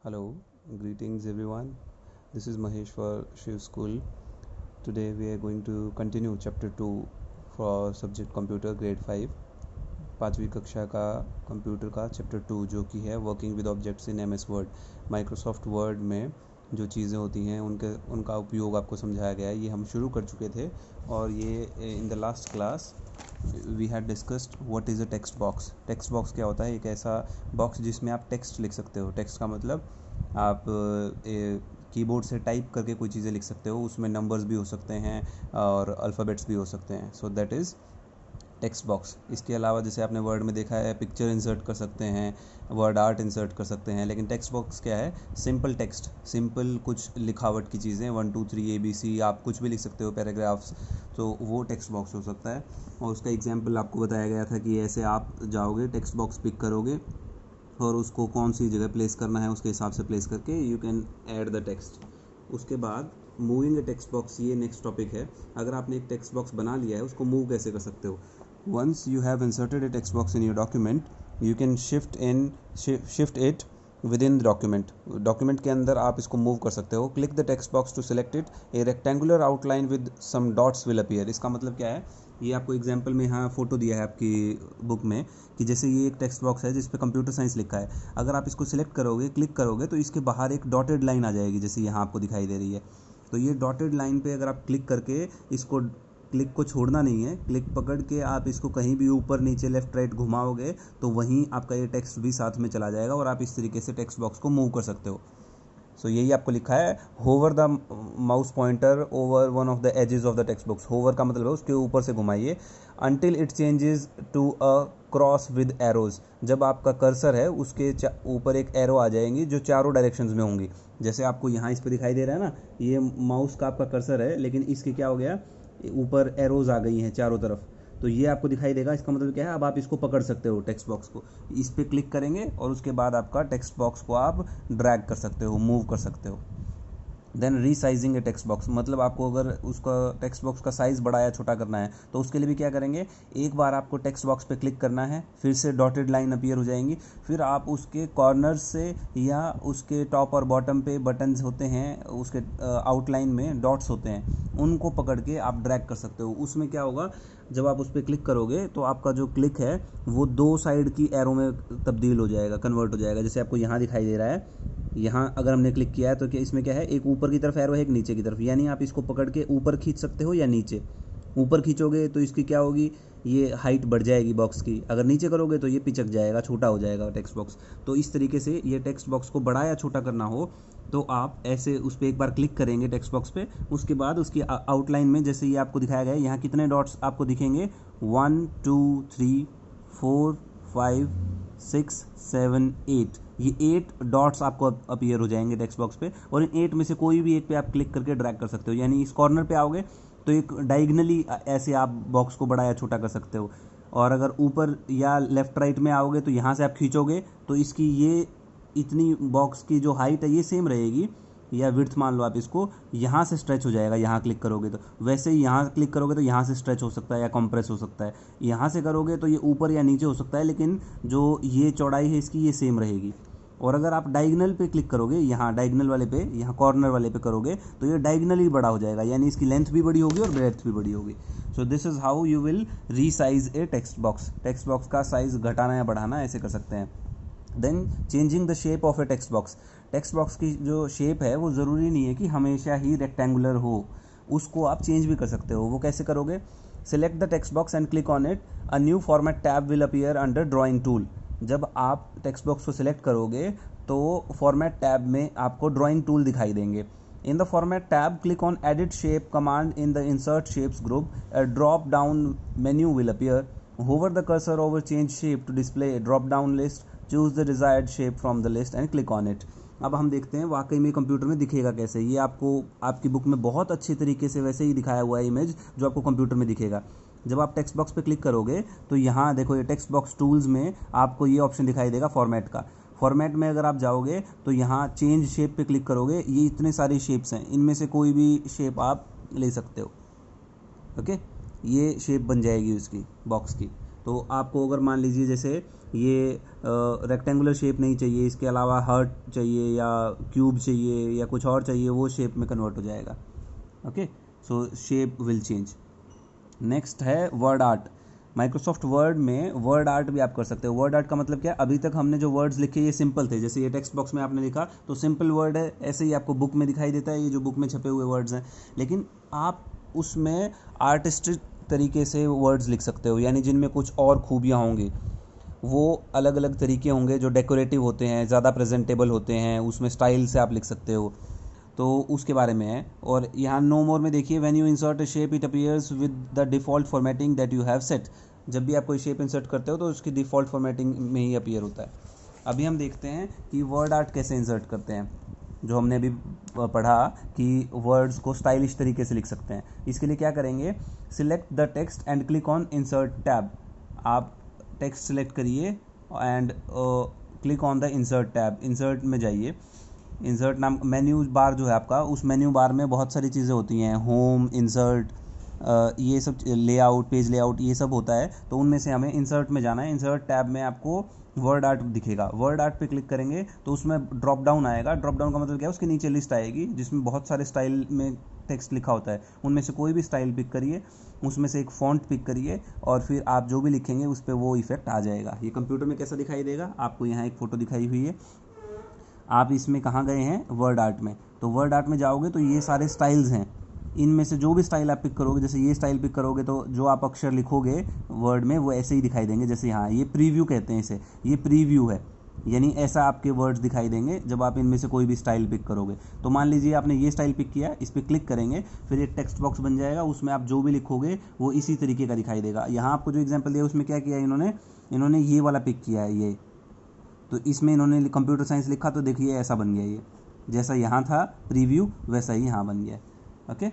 Hello, greetings everyone. This is Mahesh for Shiv School. Today we are going to continue chapter 2 for subject computer grade 5. पाँचवीं कक्षा का computer का chapter 2 जो कि है working with objects in MS word. Microsoft word में जो चीज़ें होती हैं उनका उपयोग आपको समझाया गया है। ये हम शुरू कर चुके थे और ये in the last class we had discussed what is a text box. Text box क्या होता है? एक ऐसा बॉक्स जिसमें आप टेक्स्ट लिख सकते हो। टेक्स्ट का मतलब आप कीबोर्ड से टाइप करके कोई चीज़ें लिख सकते हो। उसमें नंबर्स भी हो सकते हैं और अल्फ़ाबेट्स भी हो सकते हैं। So that is text box. इसके अलावा जैसे आपने वर्ड में देखा है पिक्चर इंसर्ट कर सकते हैं, वर्ड आर्ट इंसर्ट कर सकते हैं, लेकिन टेक्स्ट बॉक्स क्या है? सिंपल टेक्स्ट, सिंपल कुछ लिखावट की चीज़ें 1 2 3 ABC आप कुछ भी लिख सकते हो, पैराग्राफ्स। तो वो टेक्स्ट बॉक्स हो सकता है। और उसका एग्जाम्पल आपको बताया गया था कि ऐसे आप जाओगे, टेक्स्ट बॉक्स पिक करोगे और उसको कौन सी जगह प्लेस करना है उसके हिसाब से प्लेस करके you can add the text. उसके बाद मूविंग ए टेक्स्ट बॉक्स, ये नेक्स्ट टॉपिक है। अगर आपने एक टेक्स्ट बॉक्स बना लिया है उसको मूव कैसे कर सकते हो? Once you have inserted a text box in your document you can shift it within document. Document के अंदर आप इसको मूव कर सकते हो। Click the text box to select it, a rectangular outline with some dots will appear. इसका मतलब क्या है? ये आपको एग्जाम्पल में यहाँ फोटो दिया है आपकी बुक में कि जैसे ये एक टेक्स्ट बॉक्स है जिस पे कंप्यूटर साइंस लिखा है। अगर आप इसको सिलेक्ट करोगे, क्लिक करोगे तो इसके बाहर एक डॉटेड लाइन आ जाएगी जैसे यहाँ आपको दिखाई दे रही है। तो ये डॉटेड लाइन पे अगर आप क्लिक करके इसको, क्लिक को छोड़ना नहीं है, क्लिक पकड़ के आप इसको कहीं भी ऊपर नीचे लेफ्ट राइट घुमाओगे तो वहीं आपका ये टेक्स्ट भी साथ में चला जाएगा और आप इस तरीके से टेक्स्ट बॉक्स को मूव कर सकते हो। सो यही आपको लिखा है, hover the mouse pointer over one of the edges of the text box. Hover का मतलब है उसके ऊपर से घुमाइए until it changes to a cross with arrows. जब आपका कर्सर है उसके ऊपर एक एरो आ जाएंगी जो चारों डायरेक्शंस में होंगी। जैसे आपको यहाँ इस पर दिखाई दे रहा है ना, ये माउस का आपका कर्सर है, लेकिन इसके क्या हो गया, ऊपर एरोज आ गई हैं चारों तरफ। तो ये आपको दिखाई देगा। इसका मतलब क्या है? अब आप इसको पकड़ सकते हो टेक्स्ट बॉक्स को। इस पर क्लिक करेंगे और उसके बाद आपका टेक्स्ट बॉक्स को आप ड्रैग कर सकते हो, मूव कर सकते हो। Then resizing a text box, मतलब आपको अगर उसका टेक्स्ट बॉक्स का साइज़ बड़ा या छोटा करना है तो उसके लिए भी क्या करेंगे, एक बार आपको टेक्स्ट बॉक्स पे क्लिक करना है, फिर से डॉटेड लाइन अपीयर हो जाएंगी, फिर आप उसके कॉर्नर से या उसके टॉप और बॉटम पे बटन्स होते हैं, उसके आउटलाइन में डॉट्स होते हैं, उनको पकड़ के आप ड्रैग कर सकते हो। उसमें क्या होगा, जब आप उस पर क्लिक करोगे तो आपका जो क्लिक है वो दो साइड की एरो में तब्दील हो जाएगा, कन्वर्ट हो जाएगा। जैसे आपको यहाँ दिखाई दे रहा है, यहाँ अगर हमने क्लिक किया है तो क्या इसमें क्या है, एक ऊपर की तरफ एरो है, एक नीचे की तरफ। यानी आप इसको पकड़ के ऊपर खींच सकते हो या नीचे। ऊपर खींचोगे तो इसकी क्या होगी, ये हाइट बढ़ जाएगी बॉक्स की। अगर नीचे करोगे तो ये पिचक जाएगा, छोटा हो जाएगा टेक्स्ट बॉक्स। तो इस तरीके से ये टेक्स्ट बॉक्स को बड़ा या छोटा करना हो तो आप ऐसे उस पर एक बार क्लिक करेंगे टेक्स्ट बॉक्स पे। उसके बाद उसकी आउटलाइन में जैसे ये आपको दिखाया गया है, यहाँ कितने डॉट्स आपको दिखेंगे, 1 2 3 4 5 6 7 8। ये 8 डॉट्स आपको अपीयर हो जाएंगे टेक्स्ट बॉक्स पे, और इन 8 में से कोई भी एक पे आप क्लिक करके ड्रैग कर सकते हो। यानी इस कॉर्नर पे आओगे तो एक डायगनली ऐसे आप बॉक्स को बड़ा या छोटा कर सकते हो। और अगर ऊपर या लेफ्ट राइट में आओगे तो यहाँ से आप खींचोगे तो इसकी ये इतनी बॉक्स की जो हाइट है ये सेम रहेगी, या विड्थ मान लो आप इसको, यहाँ से स्ट्रेच हो जाएगा यहाँ क्लिक करोगे तो। वैसे ही यहाँ क्लिक करोगे तो यहाँ से स्ट्रेच हो सकता है या कंप्रेस हो सकता है। यहाँ से करोगे तो ये ऊपर या नीचे हो सकता है, लेकिन जो ये चौड़ाई है इसकी ये सेम रहेगी। और अगर आप डायगनल पे क्लिक करोगे, यहाँ डायगनल वाले पे, यहाँ कॉर्नर वाले पे करोगे तो ये डायगनली बड़ा हो जाएगा, यानी इसकी लेंथ भी बड़ी होगी और ब्रेड्थ भी बड़ी होगी। So this is how you will resize a text box. Text box का साइज़ घटाना या बढ़ाना ऐसे कर सकते हैं। Then changing the shape of a text box. Text box की जो शेप है वो ज़रूरी नहीं है कि हमेशा ही रेक्टेंगुलर हो, उसको आप चेंज भी कर सकते हो। वो कैसे करोगे, select the text box and click on it, a new format tab will appear under drawing tool. जब आप टेक्स्ट बॉक्स को सिलेक्ट करोगे तो फॉर्मेट टैब में आपको ड्राइंग टूल दिखाई देंगे। In the format tab, click on edit shape command in the insert shapes group. A drop down menu will appear. Hover the cursor over change shape to display a drop down list. Choose the desired shape from the list and click on it. अब हम देखते हैं वाकई में computer में दिखेगा कैसे। ये आपको आपकी बुक में बहुत अच्छे तरीके से वैसे ही दिखाया हुआ है इमेज जो आपको कंप्यूटर में दिखेगा। जब आप टेक्स्ट बॉक्स पे क्लिक करोगे तो यहाँ देखो, ये टेक्स्ट बॉक्स टूल्स में आपको ये ऑप्शन दिखाई देगा फॉर्मेट का। फॉर्मेट में अगर आप जाओगे तो यहाँ चेंज शेप पे क्लिक करोगे, ये इतने सारे शेप्स हैं, इनमें से कोई भी शेप आप ले सकते हो। ओके, ये शेप बन जाएगी उसकी बॉक्स की। तो आपको अगर मान लीजिए जैसे ये रेक्टेंगुलर शेप नहीं चाहिए, इसके अलावा हार्ट चाहिए या क्यूब चाहिए या कुछ और चाहिए, वो शेप में कन्वर्ट हो जाएगा। Okay, so shape will change. Next है वर्ड आर्ट। माइक्रोसॉफ्ट वर्ड में वर्ड आर्ट भी आप कर सकते हो। वर्ड आर्ट का मतलब क्या है, अभी तक हमने जो वर्ड्स लिखे ये सिंपल थे, जैसे ये टेक्स्ट बॉक्स में आपने लिखा तो सिंपल वर्ड है, ऐसे ही आपको बुक में दिखाई देता है, ये जो बुक में छपे हुए वर्ड्स हैं। लेकिन आप उसमें आर्टिस्टिक तरीके से वर्ड्स लिख सकते हो, यानी जिनमें कुछ और खूबियाँ होंगी, वो अलग अलग तरीके होंगे जो डेकोरेटिव होते हैं, ज़्यादा प्रेजेंटेबल होते हैं, उसमें स्टाइल से आप लिख सकते हो, तो उसके बारे में है। और यहाँ नो मोर में देखिए, when you insert a shape it appears with the default formatting that you have set. जब भी आप कोई शेप इंसर्ट करते हो तो उसकी डिफ़ॉल्ट फॉर्मेटिंग में ही अपीयर होता है। अभी हम देखते हैं कि वर्ड आर्ट कैसे इंसर्ट करते हैं, जो हमने अभी पढ़ा कि वर्ड्स को स्टाइलिश तरीके से लिख सकते हैं। इसके लिए क्या करेंगे, select the text and click on insert tab. आप टेक्स्ट सेलेक्ट करिए and click on the insert tab. Insert में जाइए, इंसर्ट नाम मेन्यू बार जो है आपका, उस मेन्यू बार में बहुत सारी चीज़ें होती हैं, होम, इंसर्ट, ये सब लेआउट, पेज लेआउट, ये सब होता है। तो उनमें से हमें इंसर्ट में जाना है। इंसर्ट टैब में आपको वर्ड आर्ट दिखेगा। वर्ड आर्ट पे क्लिक करेंगे तो उसमें ड्रॉप डाउन आएगा। ड्रॉप डाउन का मतलब क्या है, उसके नीचे लिस्ट आएगी जिसमें बहुत सारे स्टाइल में टेक्स्ट लिखा होता है। उनमें से कोई भी स्टाइल पिक करिए, उसमें से एक फॉन्ट पिक करिए और फिर आप जो भी लिखेंगे उस पर वो इफेक्ट आ जाएगा। ये कंप्यूटर में कैसा दिखाई देगा, आपको यहाँ एक फ़ोटो दिखाई हुई है। आप इसमें कहाँ गए हैं, वर्ड आर्ट में। तो वर्ड आर्ट में जाओगे तो ये सारे स्टाइल्स हैं, इनमें से जो भी स्टाइल आप पिक करोगे, जैसे ये स्टाइल पिक करोगे तो जो आप अक्षर लिखोगे वर्ड में वो ऐसे ही दिखाई देंगे। जैसे यहाँ ये प्रीव्यू कहते हैं इसे, ये प्रीव्यू है, यानी ऐसा आपके वर्ड्स दिखाई देंगे जब आप इनमें से कोई भी स्टाइल पिक करोगे। तो मान लीजिए आपने ये स्टाइल पिक किया, इस पर क्लिक करेंगे, फिर एक टेक्स्ट बॉक्स बन जाएगा, उसमें आप जो भी लिखोगे वो इसी तरीके का दिखाई देगा। यहाँ आपको जो एग्जाम्पल दिया उसमें क्या किया इन्होंने ये वाला पिक किया है, ये तो इसमें इन्होंने कंप्यूटर साइंस लिखा तो देखिए ऐसा बन गया, ये जैसा यहाँ था प्रीव्यू वैसा ही यहाँ बन गया। Okay,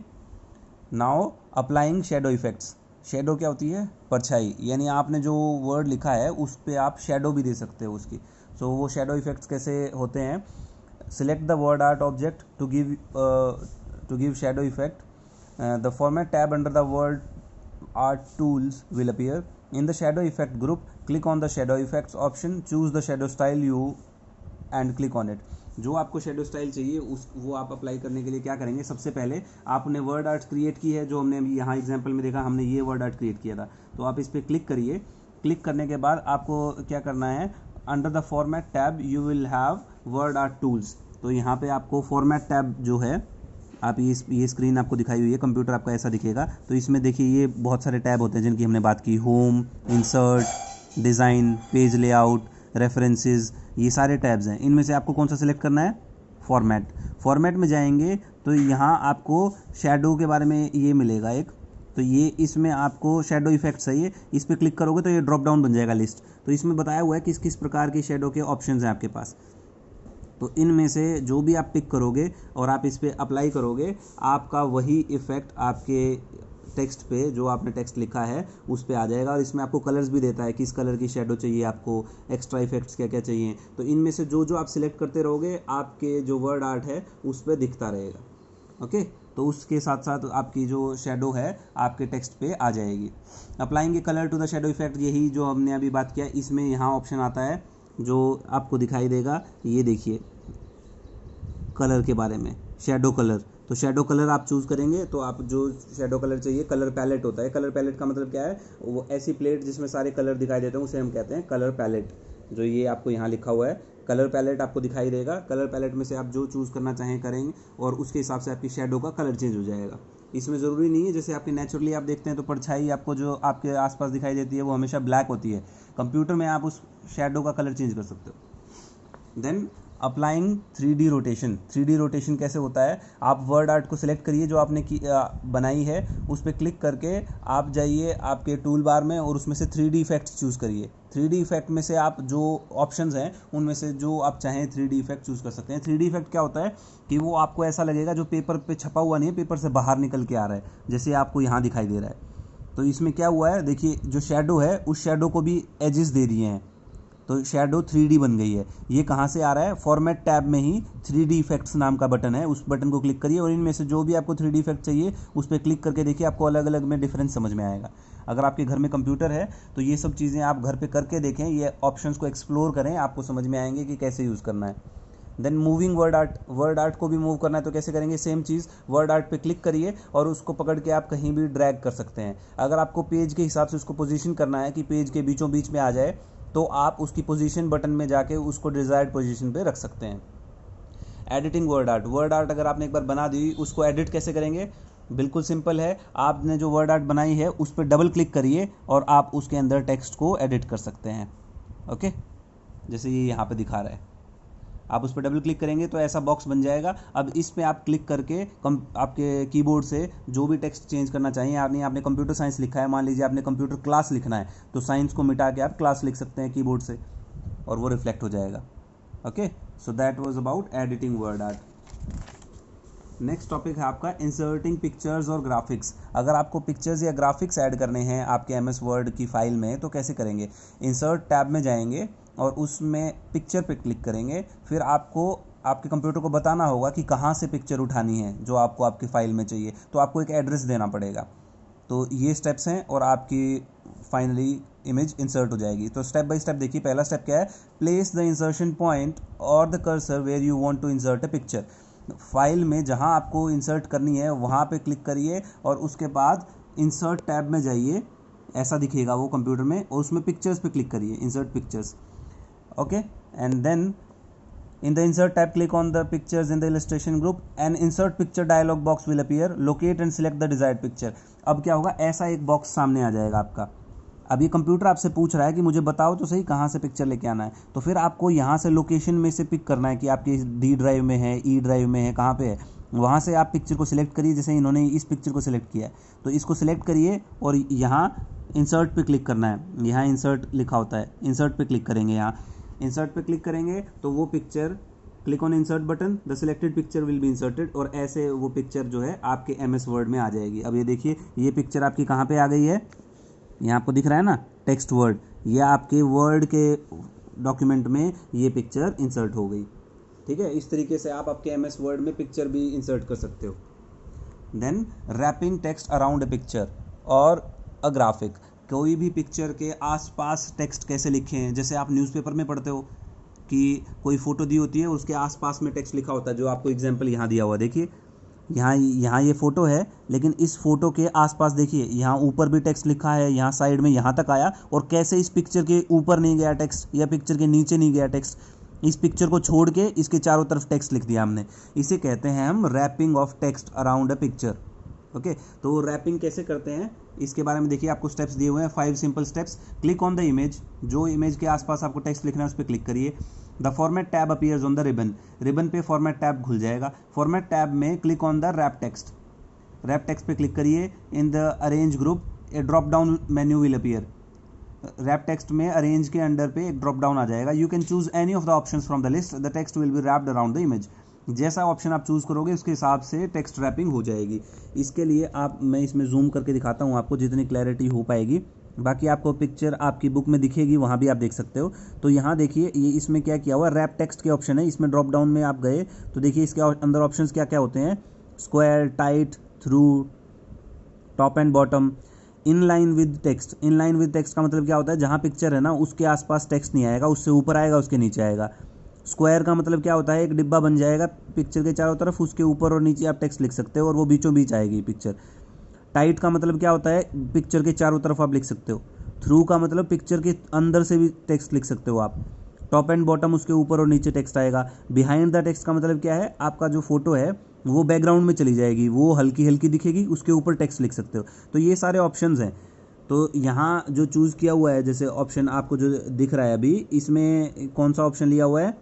now applying shadow effects. Shadow क्या होती है, परछाई, यानी आपने जो वर्ड लिखा है उस पर आप शेडो भी दे सकते हो उसकी। सो वो शेडो इफेक्ट्स कैसे होते हैं, select the word art object to give shadow effect. The format tab under the word art tools will appear in the shadow effect group. Click on the shadow effects option, choose the shadow style you and click on it. जो आपको shadow style चाहिए वो आप apply करने के लिए क्या करेंगे, सबसे पहले आपने वर्ड आर्ट क्रिएट की है, जो हमने अभी यहाँ एग्जांपल में देखा, हमने ये वर्ड आर्ट क्रिएट किया था। तो आप इस पर क्लिक करिए। क्लिक करने के बाद आपको क्या करना है, under the format tab you will have word art tools. तो यहाँ पे आपको फॉर्मेट टैब जो है, आप ये स्क्रीन आपको दिखाई हुई है, कंप्यूटर आपका ऐसा दिखेगा। तो इसमें देखिए ये बहुत सारे टैब होते हैं जिनकी हमने बात की, home, insert, design, page layout, references, ये सारे टैब्स हैं। इनमें से आपको कौन सा सिलेक्ट करना है, फॉर्मेट। फॉर्मेट में जाएंगे तो यहाँ आपको शेडो के बारे में ये मिलेगा एक, तो ये इसमें आपको शेडो इफेक्ट्स है, ये इस पर क्लिक करोगे तो ये ड्रॉप डाउन बन जाएगा लिस्ट। तो इसमें बताया हुआ है किस किस प्रकार के शेडो के ऑप्शंस हैं आपके पास। तो इनमें से जो भी आप पिक करोगे और आप इस पर अप्लाई करोगे, आपका वही इफ़ेक्ट आपके टेक्स्ट पे, जो आपने टेक्स्ट लिखा है उस पे आ जाएगा। और इसमें आपको कलर्स भी देता है, किस कलर की शेडो चाहिए आपको, एक्स्ट्रा इफेक्ट्स क्या क्या चाहिए। तो इनमें से जो जो आप सिलेक्ट करते रहोगे, आपके जो वर्ड आर्ट है उस पर दिखता रहेगा। ओके, तो उसके साथ साथ आपकी जो शेडो है आपके टेक्स्ट पे आ जाएगी। Applying a colour to the shadow effect, यही जो हमने अभी बात किया, इसमें यहाँ ऑप्शन आता है जो आपको दिखाई देगा, ये देखिए कलर के बारे में, शेडो कलर। तो शेडो कलर आप चूज़ करेंगे तो आप जो शेडो कलर चाहिए, कलर पैलेट होता है। कलर पैलेट का मतलब क्या है, वो ऐसी प्लेट जिसमें सारे कलर दिखाई देते हैं उसे हम कहते हैं कलर पैलेट। जो ये आपको यहाँ लिखा हुआ है कलर पैलेट आपको दिखाई देगा। कलर पैलेट में से आप जो चूज़ करना चाहें करेंगे और उसके हिसाब से आपकी शेडो का कलर चेंज हो जाएगा। इसमें ज़रूरी नहीं है, जैसे आपकी नेचुरली आप देखते हैं तो परछाई आपको जो आपके आसपास दिखाई देती है वो हमेशा ब्लैक होती है। कंप्यूटर में आप उस शेडो का कलर चेंज कर सकते हो। Then applying 3D rotation. 3D rotation कैसे होता है, आप वर्ड आर्ट को सिलेक्ट करिए जो आपने बनाई है, उस पर क्लिक करके आप जाइए आपके टूल बार में और उसमें से 3D इफेक्ट्स चूज़ करिए। 3D इफेक्ट में से आप जो ऑप्शंस हैं उनमें से जो आप चाहें 3D इफेक्ट चूज़ कर सकते हैं। 3D इफेक्ट क्या होता है कि वो आपको ऐसा लगेगा जो पेपर पे छपा हुआ नहीं है, पेपर से बाहर निकल के आ रहा है, जैसे आपको यहाँ दिखाई दे रहा है। तो इसमें क्या हुआ है, देखिए जो शेडो है उस शेडो को भी एजेस दे दिए हैं, तो शेडो 3D बन गई है। ये कहाँ से आ रहा है, फॉर्मेट टैब में ही 3D इफेक्ट्स नाम का बटन है, उस बटन को क्लिक करिए और इनमें से जो भी आपको 3D इफेक्ट चाहिए उस पर क्लिक करके देखिए, आपको अलग अलग में डिफरेंस समझ में आएगा। अगर आपके घर में कंप्यूटर है तो ये सब चीज़ें आप घर पे करके देखें, ये ऑप्शंस को एक्सप्लोर करें, आपको समझ में आएंगे कि कैसे यूज़ करना है। देन मूविंग वर्ड आर्ट को भी मूव करना है तो कैसे करेंगे, सेम चीज़, वर्ड आर्ट पे क्लिक करिए और उसको पकड़ के आप कहीं भी ड्रैग कर सकते हैं। अगर आपको पेज के हिसाब से उसको पोजीशन करना है कि पेज के बीचों बीच में आ जाए, तो आप उसकी पोजीशन बटन में जाके उसको डिजायर्ड पोजीशन पे रख सकते हैं। एडिटिंग वर्ड आर्ट अगर आपने एक बार बना दी, उसको एडिट कैसे करेंगे, बिल्कुल सिंपल है। आपने जो वर्ड आर्ट बनाई है उस पर डबल क्लिक करिए और आप उसके अंदर टेक्स्ट को एडिट कर सकते हैं। ओके, जैसे ये यहाँ पे दिखा रहा है, आप उस पर डबल क्लिक करेंगे तो ऐसा बॉक्स बन जाएगा। अब इस पे आप क्लिक करके आपके कीबोर्ड से जो भी टेक्स्ट चेंज करना चाहिए, आपने कंप्यूटर साइंस लिखा है, मान लीजिए आपने कंप्यूटर क्लास लिखना है, तो साइंस को मिटा के आप क्लास लिख सकते हैं कीबोर्ड से और वो रिफ्लेक्ट हो जाएगा। Okay, so that was about editing word art. Next topic है आपका इंसर्टिंग पिक्चर्स और ग्राफिक्स। अगर आपको पिक्चर्स या ग्राफिक्स ऐड करने हैं आपके एमएस वर्ड की फाइल में तो कैसे करेंगे, इंसर्ट टैब में जाएंगे और उसमें पिक्चर पे क्लिक करेंगे। फिर आपको आपके कंप्यूटर को बताना होगा कि कहाँ से पिक्चर उठानी है जो आपको आपकी फाइल में चाहिए, तो आपको एक एड्रेस देना पड़ेगा। तो ये स्टेप्स हैं और आपकी फाइनली इमेज इंसर्ट हो जाएगी। तो स्टेप बाय स्टेप देखिए, पहला स्टेप क्या है, प्लेस द इंसर्शन पॉइंट और the cursor where you want to insert a picture. File में जहां आपको इंसर्ट करनी है वहां पे क्लिक करिए और उसके बाद इंसर्ट टैब में जाइए, ऐसा दिखेगा वो कंप्यूटर में, और उसमें पिक्चर्स पे क्लिक करिए, insert pictures. Okay, and then in the insert tab click on the pictures in the illustration group, an insert picture dialog box will appear, locate and select the desired picture। अब क्या होगा, ऐसा एक box सामने आ जाएगा आपका। अब ये कंप्यूटर आपसे पूछ रहा है कि मुझे बताओ तो सही कहाँ से पिक्चर लेके आना है, तो फिर आपको यहाँ से लोकेशन में से पिक करना है कि आपके डी ड्राइव में है, ई ड्राइव में है, कहाँ पे है, वहाँ से आप पिक्चर को सिलेक्ट करिए। जैसे इन्होंने इस पिक्चर को सिलेक्ट किया है तो इसको सिलेक्ट करिए और यहाँ इंसर्ट पे क्लिक करना है। यहाँ इंसर्ट लिखा होता है, इंसर्ट पे क्लिक करेंगे, यहाँ इंसर्ट पे क्लिक करेंगे तो वो picture, click on insert button, the selected picture will be inserted, और ऐसे वो पिक्चर जो है आपके एमएस वर्ड में आ जाएगी। अब ये देखिए, ये पिक्चर आपकी कहाँ पे आ गई है, यहाँ आपको दिख रहा है ना टेक्स्ट वर्ड, ये आपके वर्ड के डॉक्यूमेंट में ये पिक्चर इंसर्ट हो गई। ठीक है, इस तरीके से आप आपके एमएस वर्ड में पिक्चर भी इंसर्ट कर सकते हो। Then wrapping text around a picture और अ ग्राफिक। कोई भी पिक्चर के आसपास टेक्स्ट कैसे लिखें, जैसे आप न्यूज़पेपर में पढ़ते हो कि कोई फोटो दी होती है उसके आसपास में टेक्स्ट लिखा होता है, जो आपको एग्जांपल यहाँ दिया हुआ, देखिए यहाँ ये फोटो है, लेकिन इस फोटो के आसपास देखिए यहाँ ऊपर भी टेक्स्ट लिखा है, यहाँ साइड में यहाँ तक आया, और कैसे इस पिक्चर के ऊपर नहीं गया टेक्स्ट या पिक्चर के नीचे नहीं गया टेक्स्ट, इस पिक्चर को छोड़ के इसके चारों तरफ टेक्स्ट लिख दिया हमने। इसे कहते हैं हम wrapping of text around a picture. Okay, तो रैपिंग कैसे करते हैं इसके बारे में देखिए, आपको स्टेप्स दिए हुए हैं, 5 simple steps. Click on the image, जो इमेज के आसपास आपको टेक्स्ट लिखना है उस पर क्लिक करिए। The format tab appears on the ribbon, ribbon पे फॉर्मेट टैब खुल जाएगा। फॉर्मेट टैब में click on the wrap text, wrap text पे क्लिक करिए। इन the arrange group A drop down menu will appear, wrap text में arrange के under पे एक ड्रॉप डाउन आ जाएगा। You can choose any of the options from the list, the text will be wrapped around the image. जैसा option आप choose करोगे उसके हिसाब से टेक्स्ट रैपिंग हो जाएगी। इसके लिए मैं इसमें जूम करके दिखाता हूँ आपको जितनी क्लैरिटी हो पाएगी, बाकी आपको पिक्चर आपकी बुक में दिखेगी, वहाँ भी आप देख सकते हो। तो यहाँ देखिए, ये इसमें क्या किया हुआ, रैप टेक्स्ट के ऑप्शन है, इसमें ड्रॉप डाउन में आप गए तो देखिए इसके अंदर ऑप्शन क्या क्या होते हैं, square, tight, through, top and bottom, in line with text. In line with text का मतलब क्या होता है, जहाँ पिक्चर है ना उसके आसपास टेक्स्ट नहीं आएगा, उससे ऊपर आएगा, उसके नीचे आएगा। स्क्वायर का मतलब क्या होता है, एक डिब्बा बन जाएगा पिक्चर के चारों तरफ, उसके ऊपर और नीचे आप टेक्स्ट लिख सकते हो और वो बीचों बीच आएगी पिक्चर। टाइट का मतलब क्या होता है, पिक्चर के चारों तरफ आप लिख सकते हो। थ्रू का मतलब पिक्चर के अंदर से भी टेक्स्ट लिख सकते हो आप। टॉप एंड बॉटम, उसके ऊपर और नीचे टेक्स्ट आएगा। बिहाइंड द टेक्स्ट का मतलब क्या है, आपका जो फोटो है वो बैकग्राउंड में चली जाएगी, वो हल्की हल्की दिखेगी, उसके ऊपर टेक्स्ट लिख सकते हो। तो ये सारे ऑप्शंस हैं। तो यहाँ जो चूज़ किया हुआ है, जैसे ऑप्शन आपको जो दिख रहा है अभी, इसमें कौन सा ऑप्शन लिया हुआ है,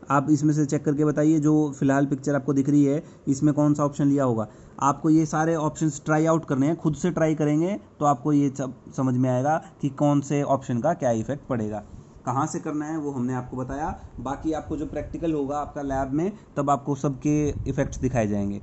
आप इसमें से चेक करके बताइए। जो फिलहाल पिक्चर आपको दिख रही है इसमें कौन सा ऑप्शन लिया होगा। आपको ये सारे ऑप्शंस ट्राई आउट करने हैं, खुद से ट्राई करेंगे तो आपको ये सब समझ में आएगा कि कौन से ऑप्शन का क्या इफेक्ट पड़ेगा। कहाँ से करना है वो हमने आपको बताया, बाकी आपको जो प्रैक्टिकल होगा आपका लैब में तब आपको सबके इफेक्ट्स दिखाए जाएंगे।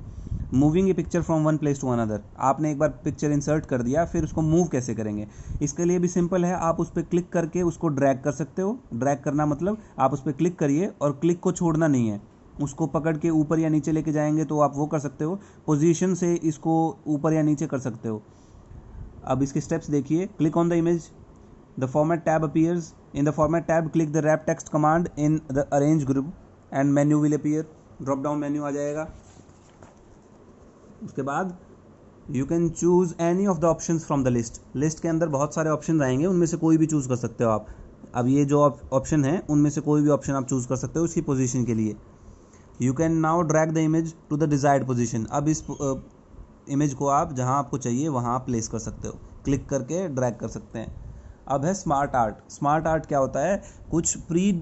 Moving a picture from one place to another, आपने एक बार पिक्चर इंसर्ट कर दिया, फिर उसको मूव कैसे करेंगे, इसके लिए भी सिंपल है, आप उस पर क्लिक करके उसको ड्रैग कर सकते हो। ड्रैग करना मतलब आप उस पर क्लिक करिए और क्लिक को छोड़ना नहीं है, उसको पकड़ के ऊपर या नीचे लेके जाएंगे तो आप वो कर सकते हो। पोजीशन से इसको ऊपर या नीचे कर सकते हो। अब इसके स्टेप्स देखिए, click on the image, the format tab appears, in the format tab click the wrap text command in the arrange group and menu will appear, drop down menu आ जाएगा। उसके बाद you can choose any of the options from the list, list के अंदर बहुत सारे option आएंगे, उनमें से कोई भी चूज कर सकते हो आप। अब ये जो ऑप्शन है उनमें से कोई भी ऑप्शन आप चूज कर सकते हो उसकी पोजीशन के लिए। You can now drag the image to the desired position, अब इस इमेज को आप जहां आपको चाहिए वहां आप प्लेस कर सकते हो, क्लिक करके ड्रैग कर सकते हैं। अब है स्मार्ट आर्ट। स्मार्ट आर्ट क्या होता है, कुछ प्री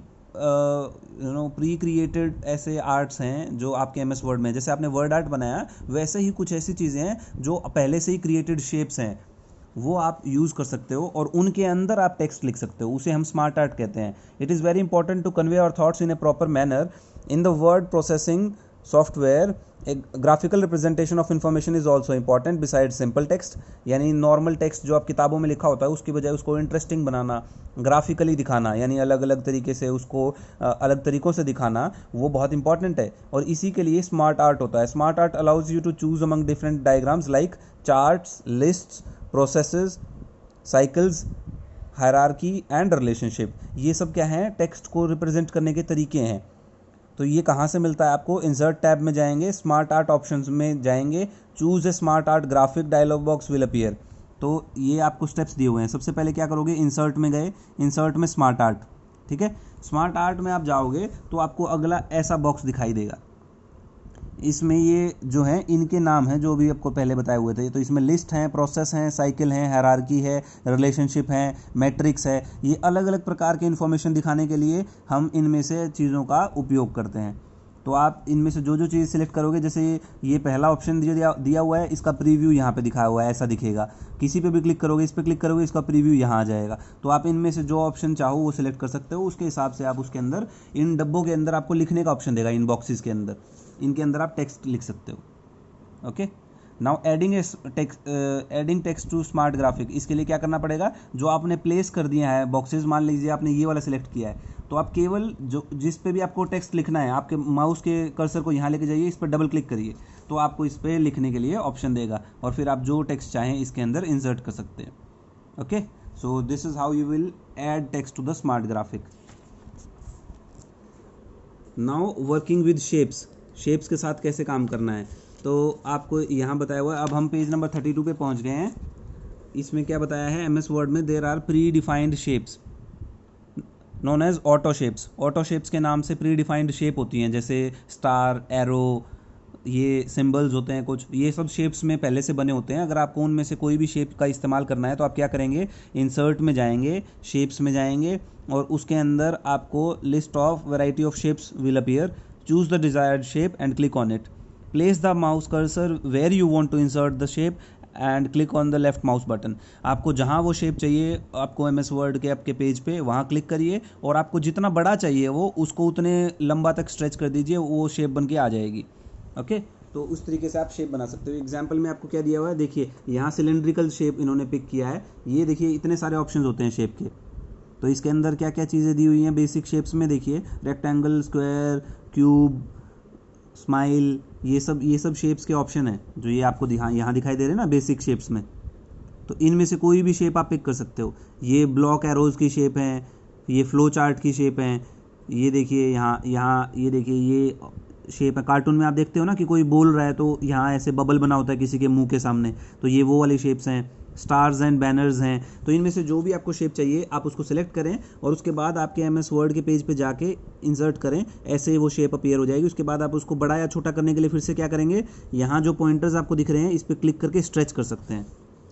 क्रिएटेड ऐसे आर्ट्स हैं जो आपके एमएस वर्ड में, जैसे आपने वर्ड आर्ट बनाया वैसे ही कुछ ऐसी चीज़ें हैं जो पहले से ही क्रिएटेड शेप्स हैं, वो आप यूज़ कर सकते हो और उनके अंदर आप टेक्स्ट लिख सकते हो, उसे हम स्मार्ट आर्ट कहते हैं। It is very important to convey our thoughts in a proper manner in the word processing software. एक graphical representation of information is also important beside simple text, यानी नॉर्मल टेक्स्ट जो आप किताबों में लिखा होता है उसकी बजाय उसको इंटरेस्टिंग बनाना, ग्राफिकली दिखाना, यानी अलग अलग तरीके से उसको अलग तरीक़ों से दिखाना, वो बहुत इंपॉर्टेंट है और इसी के लिए स्मार्ट आर्ट होता है। Smart art allows you to choose among different diagrams like charts, lists, processes, cycles, hierarchy and relationship. ये सब क्या है, टेक्स्ट को रिप्रेजेंट करने के तरीके हैं। तो ये कहाँ से मिलता है आपको, इंसर्ट टैब में जाएंगे, स्मार्ट आर्ट ऑप्शंस में जाएंगे, choose a smart art graphic dialog box will appear. तो ये आपको स्टेप्स दिए हुए हैं। सबसे पहले क्या करोगे, इंसर्ट में गए, इंसर्ट में स्मार्ट आर्ट, ठीक है, स्मार्ट आर्ट में आप जाओगे तो आपको अगला ऐसा बॉक्स दिखाई देगा। इसमें ये जो है इनके नाम हैं जो भी आपको पहले बताए हुए थे, तो इसमें लिस्ट हैं, प्रोसेस हैं, साइकिल हैं, हायरार्की है, रिलेशनशिप है, मैट्रिक्स है। ये अलग अलग प्रकार के इन्फॉर्मेशन दिखाने के लिए हम इनमें से चीज़ों का उपयोग करते हैं। तो आप इनमें से जो जो चीज़ सिलेक्ट करोगे, जैसे ये पहला ऑप्शन दिया हुआ है, इसका प्रीव्यू यहाँ पे दिखाया हुआ है, ऐसा दिखेगा। किसी पे भी क्लिक करोगे, इस पर क्लिक करोगे, इसका प्रीव्यू यहाँ आ जाएगा। तो आप इनमें से जो ऑप्शन चाहो वो सिलेक्ट कर सकते हो, उसके हिसाब से आप उसके अंदर, इन डब्बों के अंदर आपको लिखने का ऑप्शन देगा, इन बॉक्सेस के अंदर, इनके अंदर आप टेक्स्ट लिख सकते हो। Okay, now adding text to smart graphic. इसके लिए क्या करना पड़ेगा, जो आपने प्लेस कर दिया है बॉक्सेस, मान लीजिए आपने ये वाला सिलेक्ट किया है, तो आप केवल जो जिस पे भी आपको टेक्स्ट लिखना है, आपके माउस के कर्सर को यहाँ लेके जाइए, इस पर डबल क्लिक करिए, तो आपको इस पर लिखने के लिए ऑप्शन देगा और फिर आप जो टेक्स्ट चाहें इसके अंदर इंसर्ट कर सकते हैं। Okay, so this is how you will add text to the smart graphic. Now working with shapes, shapes के साथ कैसे काम करना है, तो आपको यहाँ बताया हुआ है। अब हम पेज नंबर 32 पे पहुँच गए हैं। इसमें क्या बताया है, एमएस वर्ड में there are predefined shapes known as auto shapes. Auto shapes के नाम से प्री डिफाइंड शेप होती हैं, जैसे स्टार, एरो, ये सिंबल्स होते हैं कुछ, ये सब शेप्स में पहले से बने होते हैं। अगर आपको उनमें से कोई भी शेप का इस्तेमाल करना है तो आप क्या करेंगे, इंसर्ट में जाएंगे, शेप्स में जाएंगे और उसके अंदर आपको list of variety of shapes will appear, choose the desired shape and click on it, place the mouse cursor where you want to insert the shape and click on the left mouse button. आपको जहां वो shape चाहिए आपको MS word के आपके page पे, वहां click करिए और आपको जितना बड़ा चाहिए वो उसको उतने लंबा तक स्ट्रेच कर दीजिए, वो शेप बन के आ जाएगी। ओके, तो उस तरीके से आप शेप बना सकते हो। एग्जाम्पल में आपको क्या दिया हुआ है, देखिए यहाँ सिलेंड्रिकल शेप इन्होंने पिक किया है। ये देखिए इतने सारे ऑप्शन होते हैं शेप के, तो इसके अंदर क्या क्या चीज़ें दी हुई हैं बेसिक शेप्स में, देखिए रेक्टेंगल, स्क्वायर, क्यूब, स्माइल, ये सब शेप्स के ऑप्शन हैं जो ये आपको यहाँ दिखाई दे रहे हैं ना बेसिक शेप्स में। तो इनमें से कोई भी शेप आप पिक कर सकते हो। ये ब्लॉक एरोज की शेप हैं, ये फ्लो चार्ट की शेप हैं, ये देखिए यहाँ ये देखिए ये शेप है। कार्टून में आप देखते हो ना कि कोई बोल रहा है तो यहाँ ऐसे बबल बना होता है किसी के मुंह के सामने, तो ये वो वाली शेप्स हैं। स्टार्स एंड बैनर्स हैं। तो इनमें से जो भी आपको शेप चाहिए आप उसको सेलेक्ट करें और उसके बाद आपके एमएस वर्ड के पेज पे जाके इंसर्ट करें, ऐसे वो शेप अपीयर हो जाएगी। उसके बाद आप उसको बड़ा या छोटा करने के लिए फिर से क्या करेंगे, यहाँ जो पॉइंटर्स आपको दिख रहे हैं इस पर क्लिक करके स्ट्रेच कर सकते हैं,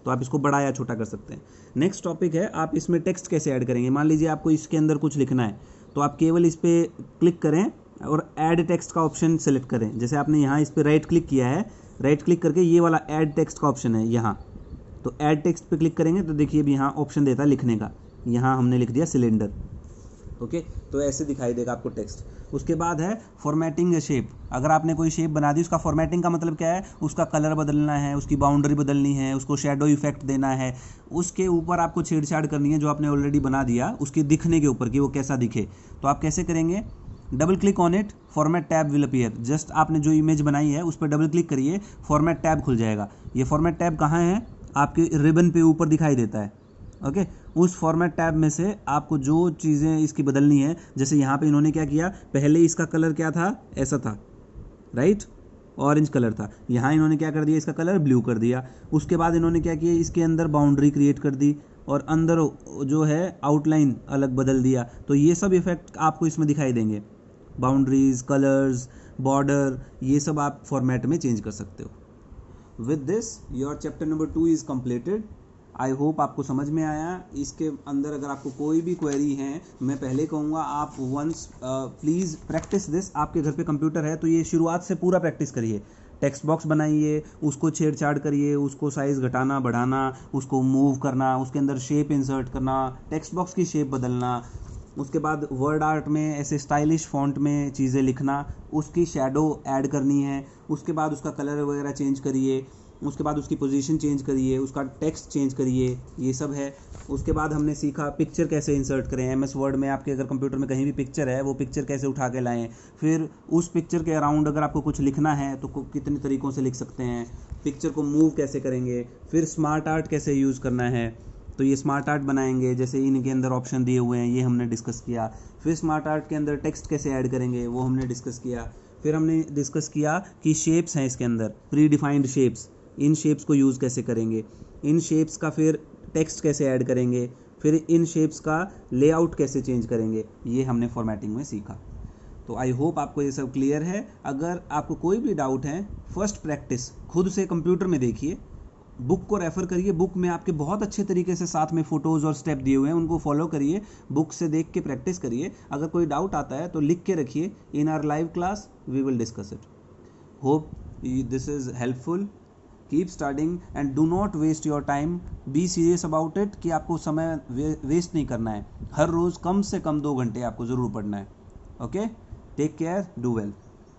तो आप इसको बड़ा या छोटा कर सकते हैं। नेक्स्ट टॉपिक है आप इसमें टेक्स्ट कैसे ऐड करेंगे। मान लीजिए आपको इसके अंदर कुछ लिखना है, तो आप केवल इस पर क्लिक करें और ऐड टेक्स्ट का ऑप्शन सेलेक्ट करें। जैसे आपने यहाँ इस पर राइट क्लिक किया है, राइट क्लिक करके ये वाला ऐड टेक्स्ट का ऑप्शन है यहाँ, तो ऐड टेक्स्ट पे क्लिक करेंगे तो देखिए अब यहाँ ऑप्शन देता है लिखने का, यहाँ हमने लिख दिया सिलेंडर। ओके, तो ऐसे दिखाई देगा आपको टेक्स्ट। उसके बाद है फॉर्मेटिंग ए शेप। अगर आपने कोई शेप बना दी, उसका फॉर्मेटिंग का मतलब क्या है, उसका कलर बदलना है, उसकी बाउंड्री बदलनी है, उसको शेडो इफेक्ट देना है, उसके ऊपर आपको छेड़छाड़ करनी है जो आपने ऑलरेडी बना दिया उसके दिखने के ऊपर कि वो कैसा दिखे। तो आप कैसे करेंगे, double click on it, format tab will appear. Just आपने जो इमेज बनाई है उस पर डबल क्लिक करिए, फॉर्मेट टैब खुल जाएगा। ये फॉर्मेट टैब कहाँ है, आपके रिबन पे ऊपर दिखाई देता है। ओके, उस फॉर्मेट टैब में से आपको जो चीज़ें इसकी बदलनी है, जैसे यहाँ पे इन्होंने क्या किया, पहले इसका कलर क्या था, ऐसा था, राइट, ऑरेंज कलर था। यहाँ इन्होंने क्या कर दिया, इसका कलर ब्लू कर दिया। उसके बाद इन्होंने क्या किया, इसके अंदर बाउंड्री क्रिएट कर दी और अंदर जो है आउटलाइन अलग बदल दिया। तो ये सब इफेक्ट आपको इसमें दिखाई देंगे, बाउंड्रीज, कलर्स, बॉर्डर, ये सब आप फॉर्मेट में चेंज कर सकते हो। With this your chapter number 2 is completed. I hope आपको समझ में आया। इसके अंदर अगर आपको कोई भी क्वेरी है, मैं पहले कहूँगा आप वंस प्लीज़ प्रैक्टिस दिस। आपके घर पे कंप्यूटर है तो ये शुरुआत से पूरा प्रैक्टिस करिए। टेक्स्ट बॉक्स बनाइए, उसको छेड़छाड़ करिए, उसको साइज़ घटाना बढ़ाना, उसको मूव करना, उसके अंदर शेप इंसर्ट करना, टेक्स्ट बॉक्स की शेप बदलना। उसके बाद वर्ड आर्ट में ऐसे स्टाइलिश फॉन्ट में चीज़ें लिखना, उसकी शैडो ऐड करनी है। उसके बाद उसका कलर वगैरह चेंज करिए, उसके बाद उसकी पोजीशन चेंज करिए, उसका टेक्स्ट चेंज करिए, ये सब है। उसके बाद हमने सीखा पिक्चर कैसे इंसर्ट करें। एमएस वर्ड में आपके अगर कंप्यूटर में कहीं भी पिक्चर है, वो पिक्चर कैसे उठा के लाएं। फिर उस पिक्चर के अराउंड अगर आपको कुछ लिखना है तो कितने तरीक़ों से लिख सकते हैं। पिक्चर को मूव कैसे करेंगे। फिर स्मार्ट आर्ट कैसे यूज़ करना है, तो ये स्मार्ट आर्ट बनाएंगे, जैसे इनके अंदर ऑप्शन दिए हुए हैं, ये हमने डिस्कस किया। फिर स्मार्ट आर्ट के अंदर टेक्स्ट कैसे ऐड करेंगे, वो हमने डिस्कस किया। फिर हमने डिस्कस किया कि शेप्स हैं इसके अंदर, प्री डिफाइंड शेप्स, इन शेप्स को यूज़ कैसे करेंगे। इन शेप्स का फिर टेक्स्ट कैसे ऐड करेंगे। फिर इन शेप्स का लेआउट कैसे चेंज करेंगे, ये हमने फॉर्मेटिंग में सीखा। तो आई होप आपको ये सब क्लियर है। अगर आपको कोई भी डाउट है, फर्स्ट प्रैक्टिस खुद से कंप्यूटर में देखिए, बुक को रेफ़र करिए। बुक में आपके बहुत अच्छे तरीके से साथ में फ़ोटोज़ और स्टेप दिए हुए हैं, उनको फॉलो करिए, बुक से देख के प्रैक्टिस करिए। अगर कोई डाउट आता है तो लिख के रखिए। In our live class we will discuss it. Hope this is helpful. Keep studying and do not waste your time. Be serious about it कि आपको समय वेस्ट नहीं करना है। हर रोज़ कम से कम 2 घंटे आपको ज़रूर पढ़ना है। Okay, take care, do well.